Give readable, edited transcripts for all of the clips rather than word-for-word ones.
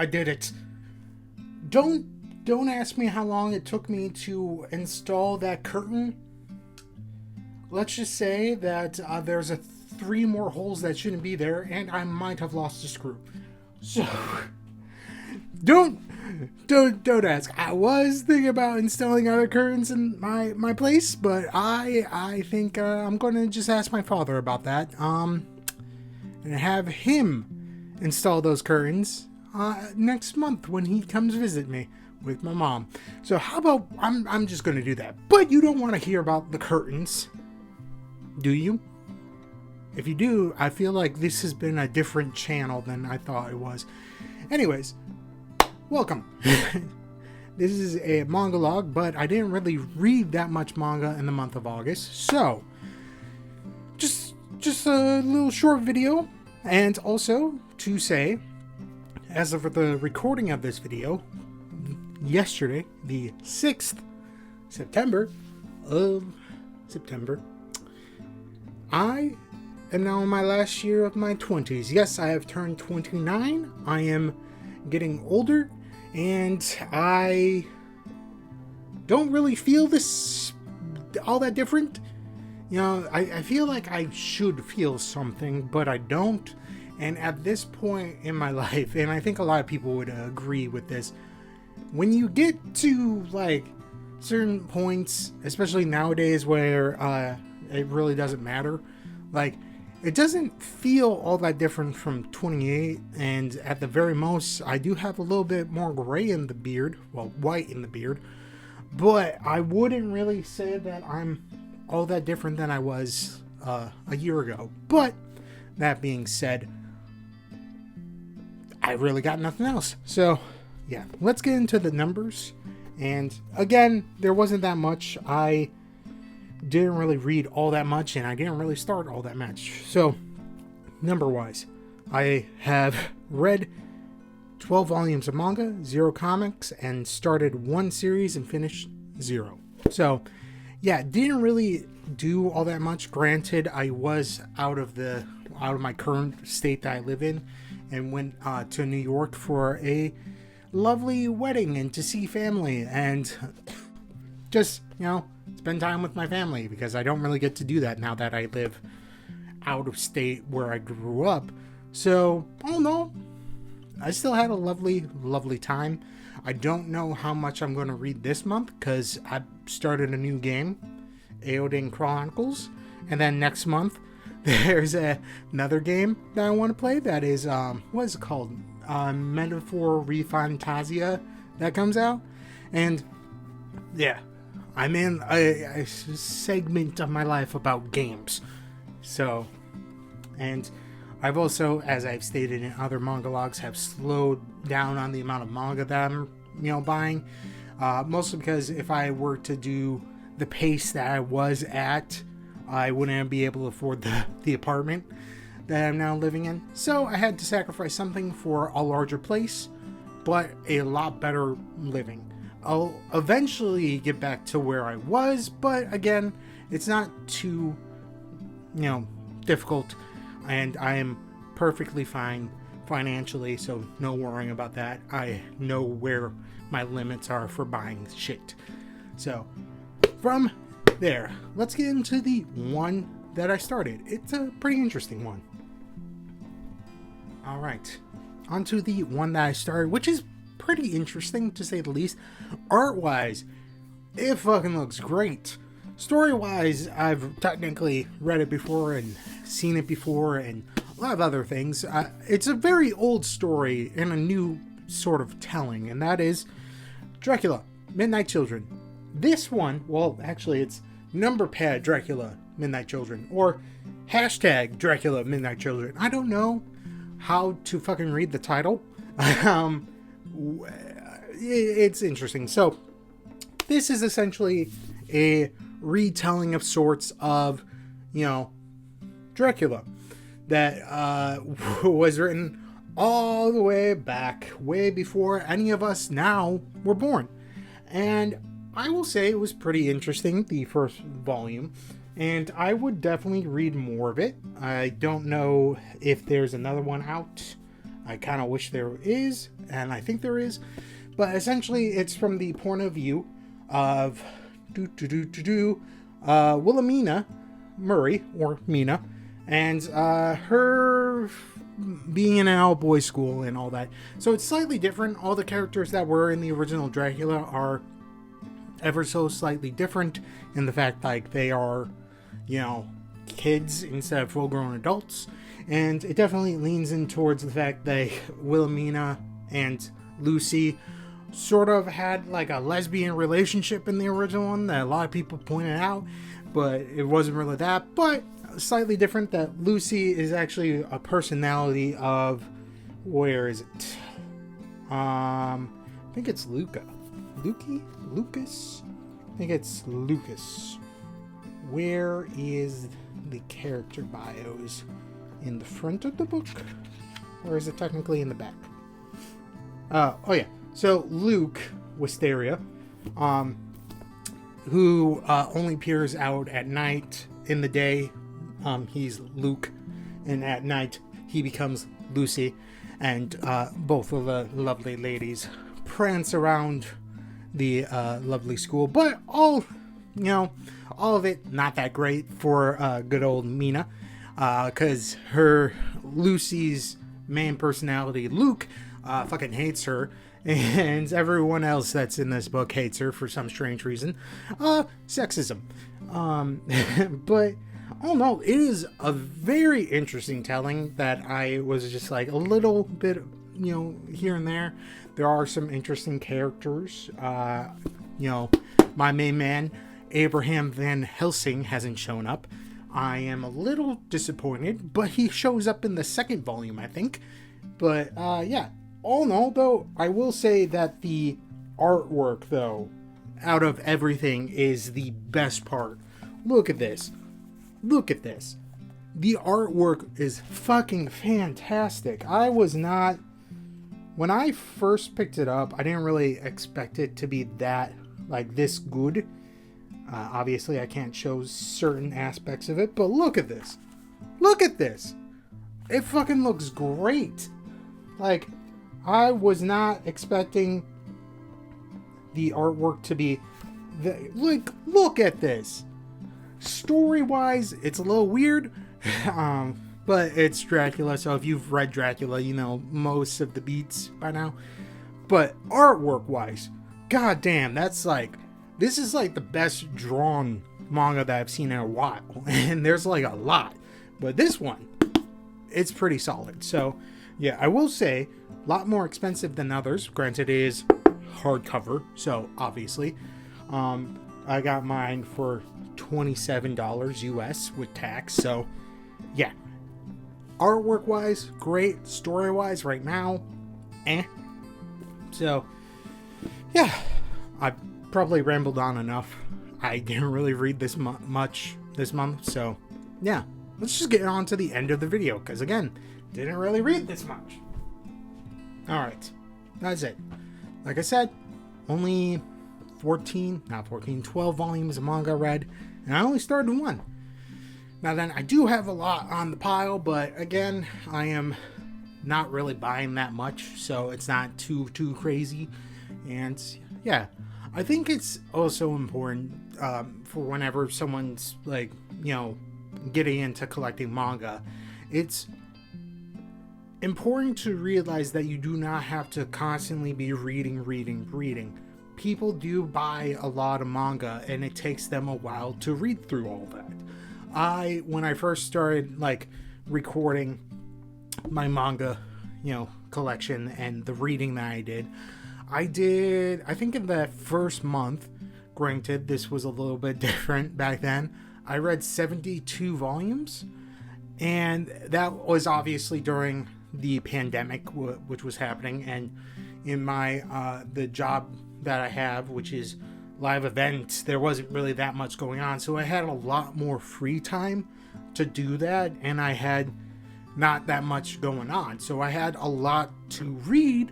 I did it. Don't ask me how long it took me to install that curtain. Let's just say that there's 3 more holes that shouldn't be there, and I might have lost a screw. So don't ask. I was thinking about installing other curtains in my place, but I think I'm gonna just ask my father about that. And have him install those curtains next month when he comes visit me with my mom. So how about I'm just gonna do that. But you don't want to hear about the curtains, do you? If you do, I feel like this has been a different channel than I thought it was. Anyways, welcome. This is a manga log, but I didn't really read that much manga in the month of August. So, just a little short video. And also to say, as of the recording of this video, yesterday, the 6th of September, I am now in my last year of my 20s. Yes, I have turned 29. I am getting older, and I don't really feel this all that different. You know, I feel like I should feel something, but I don't. And at this point in my life, and I think a lot of people would agree with this, when you get to like certain points, especially nowadays where it really doesn't matter, like it doesn't feel all that different from 28. And at the very most, I do have a little bit more gray in the beard, well, white in the beard, but I wouldn't really say that I'm all that different than I was a year ago. But that being said, I really got nothing else. So yeah, let's get into the numbers. And again, there wasn't that much. I didn't really read all that much, and I didn't really start all that much. So number wise, I have read 12 volumes of manga, 0 comics, and started 1 series and finished 0. So yeah, didn't really do all that much. Granted, I was out of my current state that I live in, and went to New York for a lovely wedding and to see family and just, spend time with my family, because I don't really get to do that now that I live out of state where I grew up. So, all in all, I still had a lovely, lovely time. I don't know how much I'm going to read this month, because I started a new game, Eodin Chronicles, and then next month there's another game that I want to play that is, what is it called? Metaphor Refantasia that comes out. And yeah, I'm in a segment of my life about games. So, and I've also, as I've stated in other manga logs, have slowed down on the amount of manga that I'm, buying. Mostly because if I were to do the pace that I was at, I wouldn't be able to afford the apartment that I'm now living in. So I had to sacrifice something for a larger place, but a lot better living. I'll eventually get back to where I was, but again, it's not too, difficult, and I am perfectly fine financially, so no worrying about that. I know where my limits are for buying shit. So from there, let's get into the one that I started. It's a pretty interesting one. Alright, onto the one that I started, which is pretty interesting to say the least. Art-wise, it fucking looks great. Story-wise, I've technically read it before and seen it before and a lot of other things. It's a very old story in a new sort of telling, and that is Dracula, Midnight Children. This one, well, actually, it's number pad Dracula, Midnight Children, or hashtag Dracula, Midnight Children. I don't know how to fucking read the title. It's interesting. So, this is essentially a retelling of sorts of, Dracula that was written all the way back, way before any of us now were born. And I will say it was pretty interesting, the first volume, and I would definitely read more of it. I don't know if there's another one out. I kind of wish there is, and I think there is. But essentially, it's from the point of view of Wilhelmina Murray, or Mina, and her being in an all-boys school and all that. So it's slightly different. All the characters that were in the original Dracula are ever so slightly different in the fact, like, they are, kids instead of full-grown adults. And it definitely leans in towards the fact that Wilhelmina and Lucy sort of had like a lesbian relationship in the original one that a lot of people pointed out, but it wasn't really that. But slightly different, that Lucy is actually a personality of, where is it? I think it's Lucas. I think it's Lucas. Where is the character bios? In the front of the book? Or is it technically in the back? Oh yeah. So Luke Wisteria, who only appears out at night. In the day, he's Luke, and at night he becomes Lucy, and both of the lovely ladies prance around the lovely school. But all of it not that great for good old Mina, because Lucy's main personality, Luke, fucking hates her, and everyone else that's in this book hates her for some strange reason. Sexism. But oh no, it is a very interesting telling that I was just like a little bit, here and there. There are some interesting characters. My main man, Abraham Van Helsing, hasn't shown up. I am a little disappointed, but he shows up in the second volume, I think. But, yeah. All in all, though, I will say that the artwork, though, out of everything, is the best part. Look at this. Look at this. The artwork is fucking fantastic. When I first picked it up, I didn't really expect it to be this good. Obviously, I can't show certain aspects of it, but look at this. Look at this. It fucking looks great. Like, I was not expecting the artwork to be... look at this. Story-wise, it's a little weird, but it's Dracula, so if you've read Dracula, you know most of the beats by now. But artwork-wise, goddamn, this is like the best drawn manga that I've seen in a while, and there's like a lot. But this one, it's pretty solid. So, yeah, I will say, a lot more expensive than others. Granted, it is hardcover, so obviously. I got mine for $27 US with tax, so yeah. Artwork-wise, great. Story-wise, right now, So, yeah, I probably rambled on enough. I didn't really read this much this month, so yeah. Let's just get on to the end of the video, because again, didn't really read this much. Alright, that's it. Like I said, only 12 volumes of manga read, and I only started one. Now then, I do have a lot on the pile, but again, I am not really buying that much, so it's not too crazy. And yeah, I think it's also important for whenever someone's like, getting into collecting manga, it's important to realize that you do not have to constantly be reading. People do buy a lot of manga, and it takes them a while to read through all that. When I first started recording my manga, collection and the reading that I think in the first month, granted this was a little bit different back then, I read 72 volumes, and that was obviously during the pandemic, which was happening, and in my the job that I have, which is live events, there wasn't really that much going on, so I had a lot more free time to do that, and I had not that much going on, so I had a lot to read.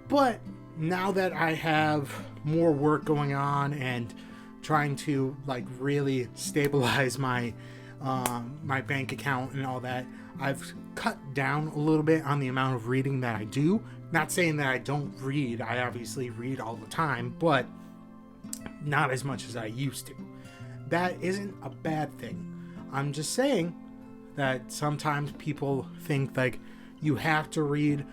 But now that I have more work going on and trying to really stabilize my my bank account and all that, I've cut down a little bit on the amount of reading that I do. Not saying that I don't read. I obviously read all the time, but not as much as I used to. That isn't a bad thing. I'm just saying that sometimes people think like you have to read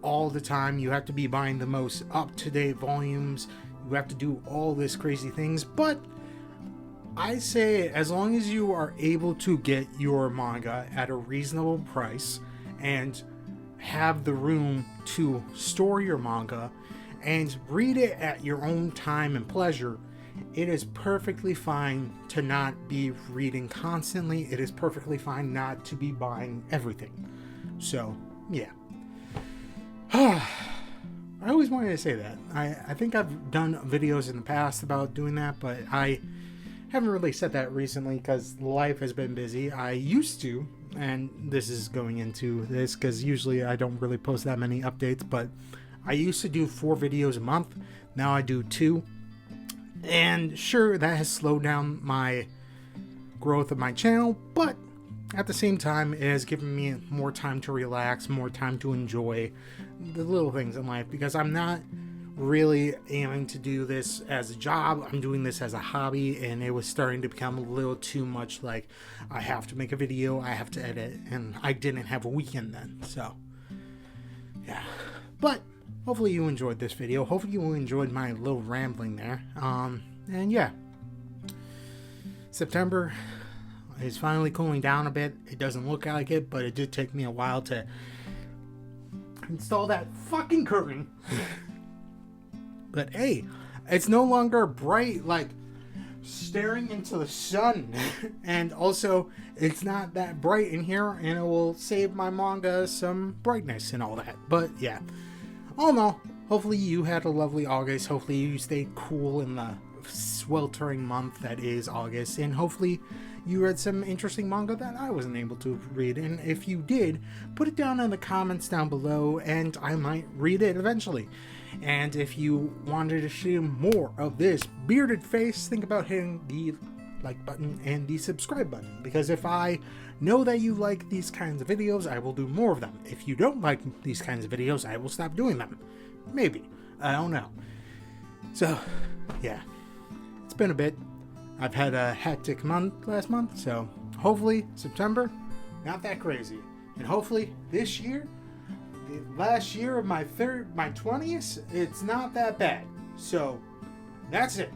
all the time. You have to be buying the most up-to-date volumes. You have to do all this crazy things. But I say as long as you are able to get your manga at a reasonable price and have the room to store your manga and read it at your own time and pleasure, it is perfectly fine to not be reading constantly. It is perfectly fine not to be buying everything. So, yeah. I always wanted to say that. I think I've done videos in the past about doing that, but I haven't really said that recently because life has been busy. I used to, and this is going into this because usually I don't really post that many updates, but I used to do 4 videos a month. Now I do 2. And sure, that has slowed down my growth of my channel, but at the same time, it has given me more time to relax, more time to enjoy the little things in life, because I'm not really aiming to do this as a job. I'm doing this as a hobby, and it was starting to become a little too much like I have to make a video, I have to edit, and I didn't have a weekend then, so yeah. But hopefully you enjoyed this video. Hopefully you enjoyed my little rambling there. And yeah, September is finally cooling down a bit. It doesn't look like it, but it did take me a while to install that fucking curtain. But hey, it's no longer bright like staring into the sun. And also, it's not that bright in here, and it will save my manga some brightness and all that. But yeah, all in all, hopefully you had a lovely August. Hopefully you stayed cool in the sweltering month that is August, and hopefully you read some interesting manga that I wasn't able to read. And if you did, put it down in the comments down below, and I might read it eventually. And if you wanted to see more of this bearded face, think about hitting the like button and the subscribe button, because if I know that you like these kinds of videos, I will do more of them. If you don't like these kinds of videos, I will stop doing them. Maybe. I don't know. So, yeah. It's been a bit. I've had a hectic month last month, so hopefully September, not that crazy. And hopefully this year, the last year of my 20s, it's not that bad. So, that's it.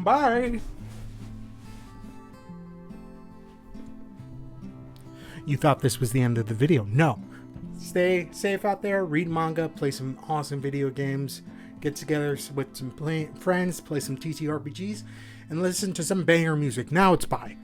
Bye. You thought this was the end of the video. No. Stay safe out there, read manga, play some awesome video games, get together with some friends, play some TTRPGs, and listen to some banger music. Now it's bye.